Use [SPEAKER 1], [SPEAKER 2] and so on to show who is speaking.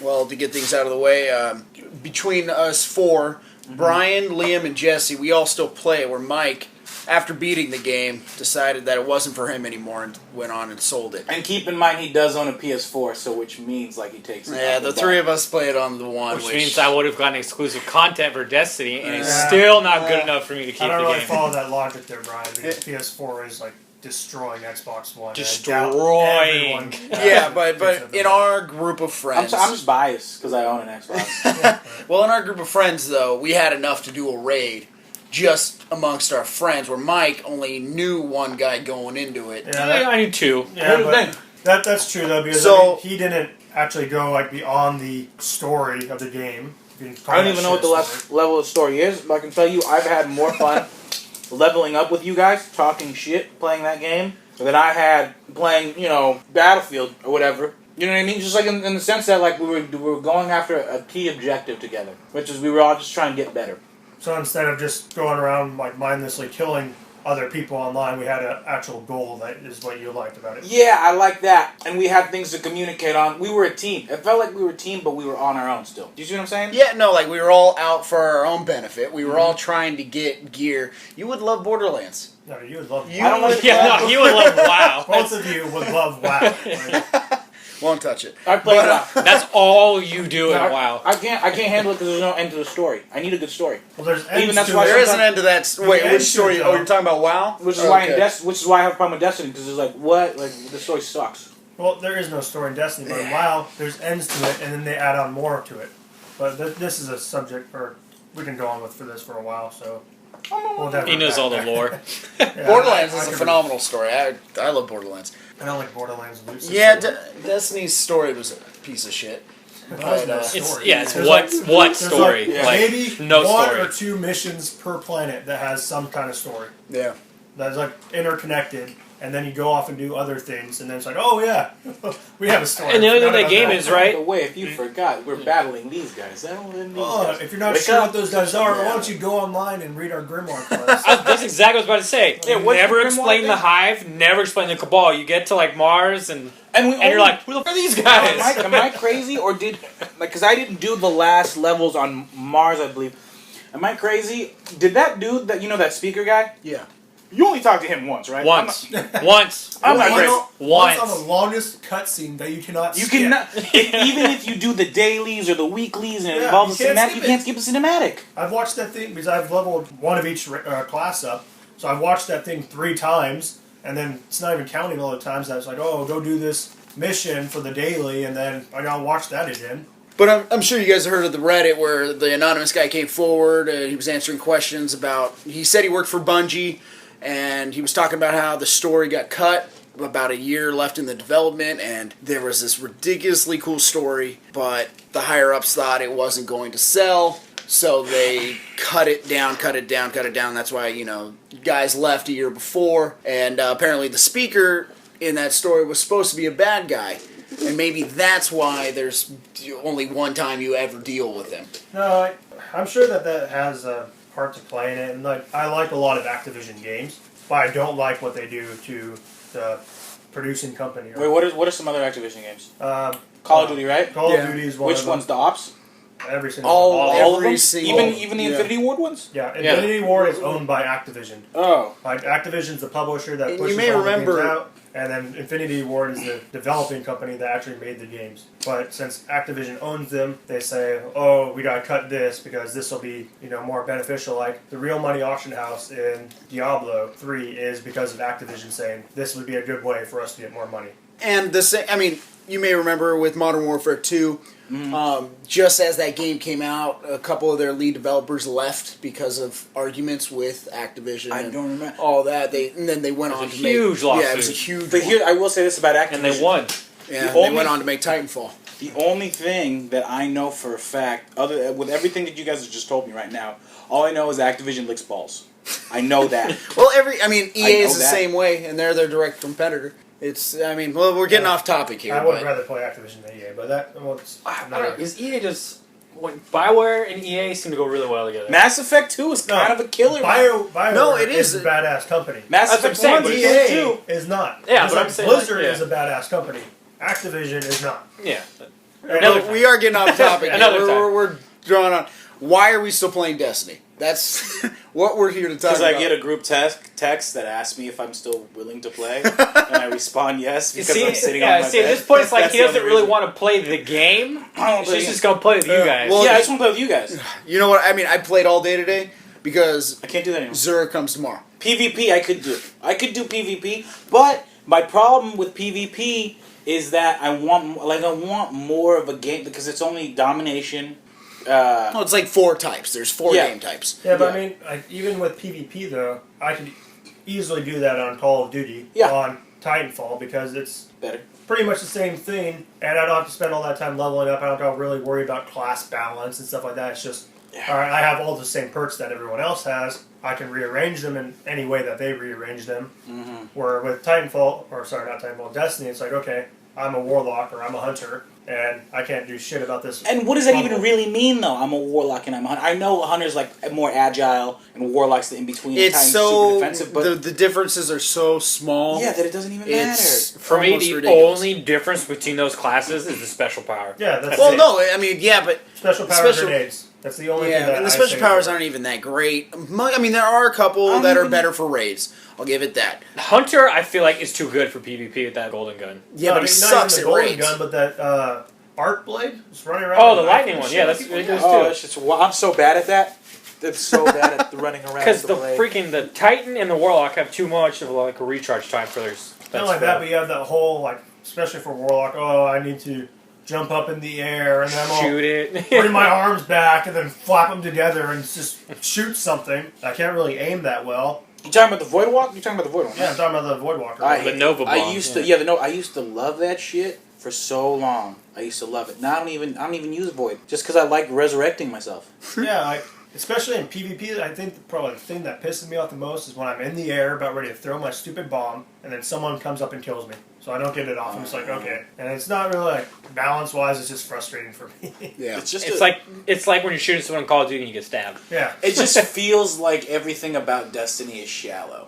[SPEAKER 1] Well, to get things out of the way, between us four, Brian, Liam, and Jesse, we all still play. Where Mike, after beating the game, decided that it wasn't for him anymore and went on and sold it.
[SPEAKER 2] And keep in mind, he does own a PS4, so which means like he takes it.
[SPEAKER 1] Yeah, the three of us play it on the one.
[SPEAKER 3] Which means I would have gotten exclusive content for Destiny, and it's still not good enough for me to keep the game.
[SPEAKER 4] I don't really follow that logic there, Brian, because PS4 is like destroying Xbox One.
[SPEAKER 3] Destroying.
[SPEAKER 1] Yeah, but in our group of friends...
[SPEAKER 2] I'm just biased because I own an Xbox.
[SPEAKER 1] Well, in our group of friends, though, we had enough to do a raid just amongst our friends, where Mike only knew one guy going into it.
[SPEAKER 3] Yeah, I knew two.
[SPEAKER 4] Yeah, but that's true, though, because he didn't actually go like beyond the story of the game.
[SPEAKER 2] I don't even know what the level of story is, but I can tell you I've had more fun leveling up with you guys, talking shit, playing that game, than I had playing, Battlefield or whatever. You know what I mean? Just like in the sense that like we were going after a key objective together, which is we were all just trying to get better.
[SPEAKER 4] So instead of just going around like mindlessly killing other people online, we had an actual goal. That is what you liked about it.
[SPEAKER 2] Yeah, I like that. And we had things to communicate on. We were a team. It felt like we were a team, but we were on our own still. Do you see what I'm saying?
[SPEAKER 1] Yeah, no, like we were all out for our own benefit. We were all trying to get gear. You would love Borderlands.
[SPEAKER 4] No, you would love.
[SPEAKER 3] You would love WoW.
[SPEAKER 4] Both of you would love WoW. Right?
[SPEAKER 1] Won't touch it.
[SPEAKER 2] I played WoW.
[SPEAKER 3] That's all you do in WoW.
[SPEAKER 2] I can't handle it because there's no end to the story. I need a good story.
[SPEAKER 4] Well, there's ends
[SPEAKER 2] that's
[SPEAKER 4] to
[SPEAKER 2] why
[SPEAKER 4] it.
[SPEAKER 1] There is an end to that. Wait, which story?
[SPEAKER 4] to it,
[SPEAKER 1] Oh, you're talking about WoW?
[SPEAKER 2] Which is why I have a problem with Destiny, because it's like, what? Like, the story sucks.
[SPEAKER 4] Well, there is no story in Destiny, but in WoW, there's ends to it, and then they add on more to it. But this is a subject, or we can go on with for a while, so...
[SPEAKER 3] He knows all the lore.
[SPEAKER 1] Borderlands is a phenomenal story. I love Borderlands.
[SPEAKER 4] I don't like Borderlands loot system.
[SPEAKER 1] Yeah, Destiny's story was a piece of shit.
[SPEAKER 4] But,
[SPEAKER 3] It's what story?
[SPEAKER 4] Maybe
[SPEAKER 3] no
[SPEAKER 4] one
[SPEAKER 3] story.
[SPEAKER 4] or two missions per planet that has some kind of story.
[SPEAKER 1] Yeah.
[SPEAKER 4] That's like interconnected, and then you go off and do other things, and then it's like, oh yeah, we have a story.
[SPEAKER 3] And the other thing that game is, right?
[SPEAKER 2] By the way, if you forgot, we're battling these guys.
[SPEAKER 4] If you're not sure what those guys are, why don't you go online and read our Grimoire class?
[SPEAKER 3] That's exactly what I was about to say. Never explain the Hive, never explain the Cabal. You get to like Mars and you're like, who the fuck are these guys?
[SPEAKER 2] Am I crazy, or because I didn't do the last levels on Mars, I believe. Am I crazy? Did that dude that speaker guy?
[SPEAKER 1] Yeah.
[SPEAKER 2] You only talked to him once, right?
[SPEAKER 3] Once.
[SPEAKER 2] I'm not crazy.
[SPEAKER 4] Once on the longest cutscene that you cannot skip.
[SPEAKER 2] You cannot, even if you do the dailies or the weeklies and it involves a cinematic, you can't skip a cinematic.
[SPEAKER 4] I've watched that thing because I've leveled one of each class up, so I've watched that thing 3 times, and then it's not even counting all the times that it's like, oh, go do this mission for the daily, and then I gotta watch that again.
[SPEAKER 1] But I'm sure you guys have heard of the Reddit where the anonymous guy came forward and he was answering questions about... He said he worked for Bungie, and he was talking about how the story got cut, about a year left in the development, and there was this ridiculously cool story, but the higher-ups thought it wasn't going to sell, so they cut it down. That's why, guys left a year before, and apparently the speaker in that story was supposed to be a bad guy. And maybe that's why there's only one time you ever deal with him.
[SPEAKER 4] No, I'm sure that has a part to play in it. And I like a lot of Activision games, but I don't like what they do to the producing company.
[SPEAKER 2] Wait, what are some other Activision games? Call of Duty, right?
[SPEAKER 4] Call of Duty is one of them.
[SPEAKER 2] Which one's the Ops?
[SPEAKER 4] Every single one.
[SPEAKER 2] All of them? Even the Infinity Ward ones?
[SPEAKER 4] Yeah, Infinity Ward is owned by Activision.
[SPEAKER 2] Oh.
[SPEAKER 4] Like, Activision's the publisher that pushes
[SPEAKER 1] you may
[SPEAKER 4] all
[SPEAKER 1] remember,
[SPEAKER 4] the games out, and then Infinity Ward is the developing company that actually made the games. But since Activision owns them, they say, oh, we gotta cut this because this will be, more beneficial. Like, the real money auction house in Diablo 3 is because of Activision saying, this would be a good way for us to get more money.
[SPEAKER 1] And you may remember with Modern Warfare 2, just as that game came out, a couple of their lead developers left because of arguments with Activision.
[SPEAKER 2] I don't remember
[SPEAKER 1] all that. And then they went on to make
[SPEAKER 3] huge lawsuit.
[SPEAKER 1] Yeah, it was a huge.
[SPEAKER 2] But here, I will say this about Activision,
[SPEAKER 3] and they won.
[SPEAKER 1] Yeah, they went on to make Titanfall.
[SPEAKER 2] The only thing that I know for a fact, with everything that you guys have just told me right now, all I know is Activision licks balls. I know that.
[SPEAKER 1] Well, EA is the same way, and they're their direct competitor. We're getting off topic here.
[SPEAKER 4] I would rather play Activision than EA, but
[SPEAKER 3] I don't know. Is EA just... BioWare and EA seem to go really well together.
[SPEAKER 2] Mass Effect 2 is kind of a killer.
[SPEAKER 4] BioWare it is a badass company.
[SPEAKER 2] Mass Effect 1
[SPEAKER 4] EA is not.
[SPEAKER 3] Yeah, but I'm saying
[SPEAKER 4] Blizzard is a badass company. Activision is not.
[SPEAKER 3] Yeah.
[SPEAKER 1] We are getting off topic.
[SPEAKER 3] Another time.
[SPEAKER 1] We're drawing on. Why are we still playing Destiny? That's what we're here to talk about.
[SPEAKER 2] Because I get a group text that asks me if I'm still willing to play, and I respond yes because I'm sitting on my bed.
[SPEAKER 3] At this point, it's like
[SPEAKER 2] That's
[SPEAKER 3] he
[SPEAKER 2] the
[SPEAKER 3] doesn't
[SPEAKER 2] only
[SPEAKER 3] really
[SPEAKER 2] reason.
[SPEAKER 3] want to play the game. He's just going to play with you guys.
[SPEAKER 1] Well,
[SPEAKER 2] I just want to play with you guys.
[SPEAKER 1] You know what? I mean, I played all day today because
[SPEAKER 2] I can't do that anymore.
[SPEAKER 1] Zura comes tomorrow.
[SPEAKER 2] PvP I could do. I could do PvP, but my problem with PvP is that I want more of a game because it's only domination.
[SPEAKER 1] Well, it's like 4 types. There's 4 game types.
[SPEAKER 4] Yeah, but I mean, even with PvP though, I could easily do that on Call of Duty on Titanfall because it's
[SPEAKER 2] better.
[SPEAKER 4] Pretty much the same thing, and I don't have to spend all that time leveling up. I don't have to really worry about class balance and stuff like that. It's just, all right, I have all the same perks that everyone else has. I can rearrange them in any way that they rearrange them.
[SPEAKER 2] Mm-hmm.
[SPEAKER 4] Where with Titanfall, or sorry, not Titanfall, Destiny, it's like, okay, I'm a warlock or I'm a hunter, and I can't do shit about this.
[SPEAKER 2] And what does that even really mean, though? I'm a warlock and I'm a hunter. I know a hunter's like more agile, and warlock's the in between.
[SPEAKER 1] It's
[SPEAKER 2] super defensive, but
[SPEAKER 1] the differences are so small.
[SPEAKER 2] Yeah, that it doesn't even matter.
[SPEAKER 3] For me, the
[SPEAKER 1] ridiculous.
[SPEAKER 3] only difference between those classes is the special power.
[SPEAKER 4] Yeah, that's
[SPEAKER 1] well,
[SPEAKER 4] it.
[SPEAKER 1] no, I mean, yeah, but
[SPEAKER 4] Special power grenades. That's the only thing that
[SPEAKER 1] and the
[SPEAKER 4] I
[SPEAKER 1] special
[SPEAKER 4] say
[SPEAKER 1] powers
[SPEAKER 4] is-
[SPEAKER 1] aren't even that great. I mean, there are a couple that are better for raids. I'll give it that.
[SPEAKER 3] Hunter, I feel like, is too good for PvP with that golden gun.
[SPEAKER 1] Yeah,
[SPEAKER 4] No,
[SPEAKER 1] but
[SPEAKER 4] I mean,
[SPEAKER 1] he
[SPEAKER 4] not
[SPEAKER 1] sucks
[SPEAKER 4] even
[SPEAKER 1] at
[SPEAKER 4] the golden
[SPEAKER 1] raids.
[SPEAKER 4] gun, but that arc blade is running around.
[SPEAKER 3] Oh, the
[SPEAKER 4] with
[SPEAKER 3] lightning
[SPEAKER 4] knife
[SPEAKER 3] one.
[SPEAKER 4] and
[SPEAKER 3] Yeah,
[SPEAKER 4] shit.
[SPEAKER 3] that's it does
[SPEAKER 2] Oh,
[SPEAKER 3] too.
[SPEAKER 2] that's just, I'm so bad at that. It's so bad at the running around.
[SPEAKER 3] Because
[SPEAKER 2] with
[SPEAKER 3] the
[SPEAKER 2] blade.
[SPEAKER 3] freaking the Titan and the Warlock have too much of like a recharge time for their.
[SPEAKER 4] Not like that, but you have that whole like, especially for warlock. Oh, I need to jump up in the air and then I'll
[SPEAKER 3] shoot it.
[SPEAKER 4] bring my arms back and then flap them together and just shoot something. I can't really aim that well.
[SPEAKER 2] You talking about the Void Walk? You're talking about the Void Walk?
[SPEAKER 4] Yeah, I'm talking about the Void Walker.
[SPEAKER 3] The Nova
[SPEAKER 2] I
[SPEAKER 3] Bomb,
[SPEAKER 2] used to, I used to love that shit for so long. I used to love it. Now I don't even use Void just because I like resurrecting myself.
[SPEAKER 4] Yeah, like, especially in PvP, I think probably the thing that pisses me off the most is when I'm in the air about ready to throw my stupid bomb and then someone comes up and kills me. So I don't get it off. I'm just like, okay. And it's not really like balance-wise, it's just frustrating for me.
[SPEAKER 1] Yeah,
[SPEAKER 2] It's just
[SPEAKER 3] it's like when you're shooting someone in Call of Duty and you get stabbed.
[SPEAKER 4] Yeah.
[SPEAKER 2] it just feels like everything about Destiny is shallow.